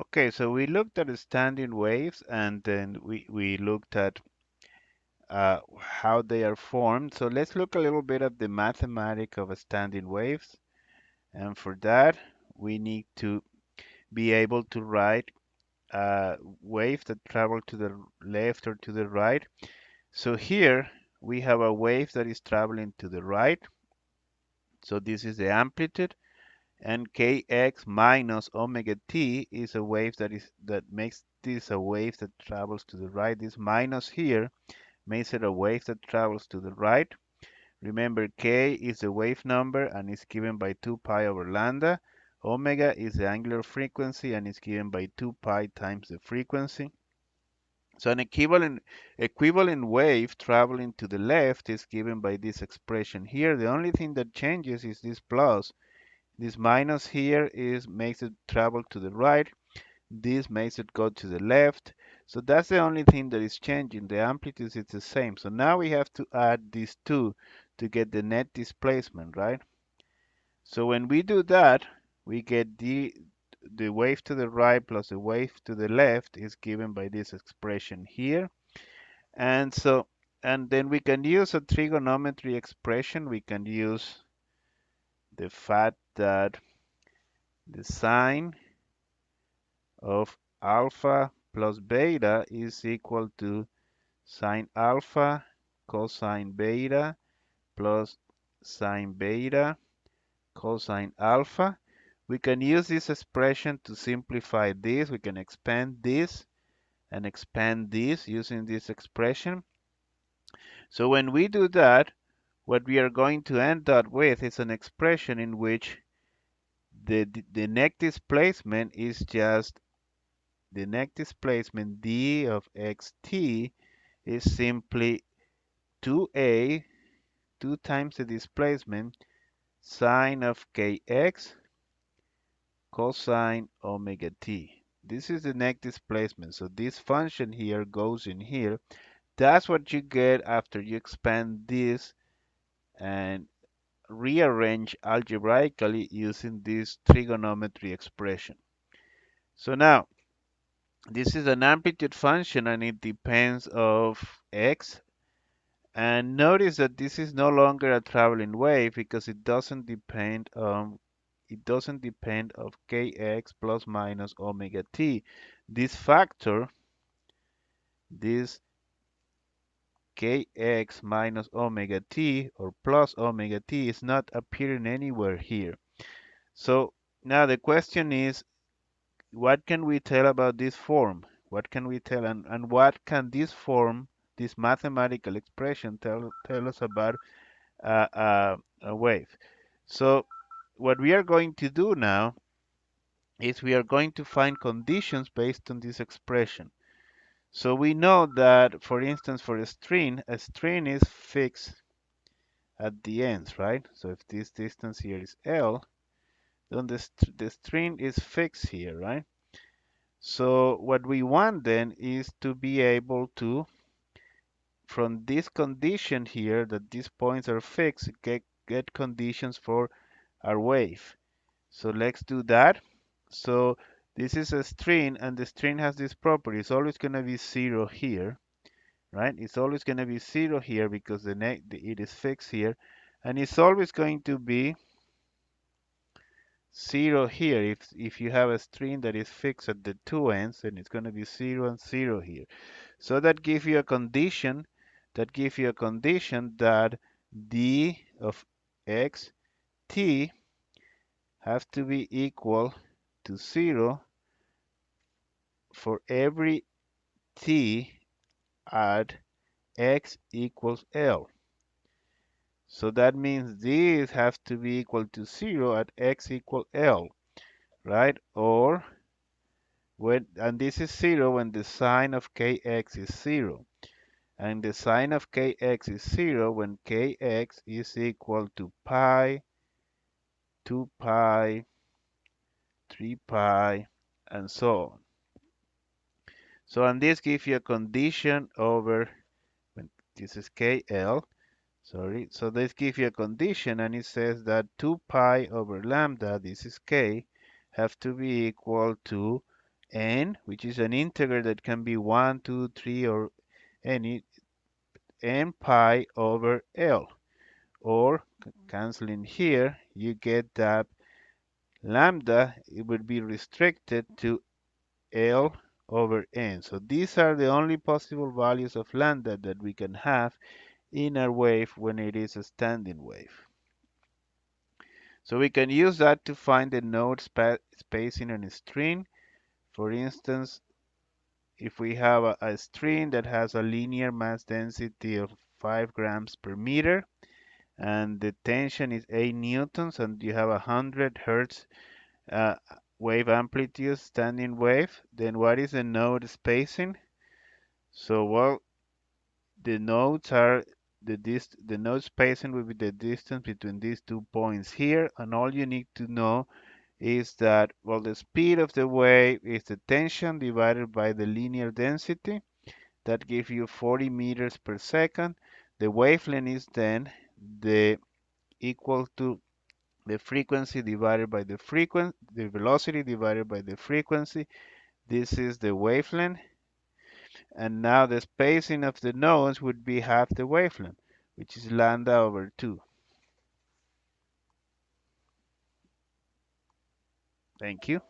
Okay, so we looked at the standing waves and then we looked at how they are formed. So let's look a little bit at the mathematics of a standing waves. And for that, we need to be able to write waves that travel to the left or to the right. So here we have a wave that is traveling to the right. So this is the amplitude, and kx minus omega t is a wave that makes this a wave that travels to the right. This minus here makes it a wave that travels to the right. Remember, k is the wave number and is given by 2 pi over lambda. Omega is the angular frequency and is given by 2 pi times the frequency. So an equivalent wave traveling to the left is given by this expression here. The only thing that changes is this plus. This minus here makes it travel to the right. This makes it go to the left. So that's the only thing that is changing. The amplitude is the same. So now we have to add these two to get the net displacement, right? So when we do that, we get the wave to the right plus the wave to the left is given by this expression here. And so, and then we can use a trigonometry expression. We can use the fact that the sine of alpha plus beta is equal to sine alpha cosine beta plus sine beta cosine alpha. We can use this expression to simplify this. We can expand this and expand this using this expression. So when we do that, what we are going to end up with is an expression in which the net displacement is just the net displacement d of xt is simply 2a, 2 times the displacement, sine of kx cosine omega t. This is the net displacement. So this function here goes in here. That's what you get after you expand this and rearrange algebraically using this trigonometry expression. So now, this is an amplitude function and it depends of x. And notice that this is no longer a traveling wave because it doesn't depend of kx plus minus omega t. This factor, this kx minus omega t or plus omega t is not appearing anywhere here. So now the question is, what can we tell about this form? What can we tell and what can this form, this mathematical expression tell us about a wave? So what we are going to do now is we are going to find conditions based on this expression. So we know that, for instance, for a string is fixed at the ends, right? So if this distance here is L, then the string is fixed here, right? So what we want then is to be able to, from this condition here, that these points are fixed, get conditions for our wave. So let's do that. So this is a string, and the string has this property. It's always going to be 0 here, right? It's always going to be 0 here because it is fixed here. And it's always going to be 0 here. If you have a string that is fixed at the two ends, then it's going to be 0 and 0 here. So that gives you a condition that d of x t have to be equal to 0 for every t at x equals L. So that means these have to be equal to 0 at x equal L, right? And this is 0 when the sine of kx is 0. And the sine of kx is 0 when kx is equal to pi, 2 pi, 3 pi, and so on. So, and this gives you a condition over, when this is KL, sorry. So this gives you a condition and it says that 2 pi over lambda, this is K, have to be equal to n, which is an integer that can be 1, 2, 3, or any, n pi over L. Or canceling here, you get that lambda, it would be restricted to L over n. So these are the only possible values of lambda that we can have in our wave when it is a standing wave. So we can use that to find the node spacing on a string. For instance, if we have a string that has a linear mass density of 5 grams per meter and the tension is 8 newtons and you have 100 hertz uh, wave amplitude standing wave, then what is the node spacing? So, well, the nodes are the node spacing will be the distance between these 2 points here, and all you need to know is that, well, the speed of the wave is the tension divided by the linear density. That gives you 40 meters per second. The wavelength is then the equal to the frequency divided by the velocity divided by the frequency. This is the wavelength. And now the spacing of the nodes would be half the wavelength, which is lambda over 2. Thank you.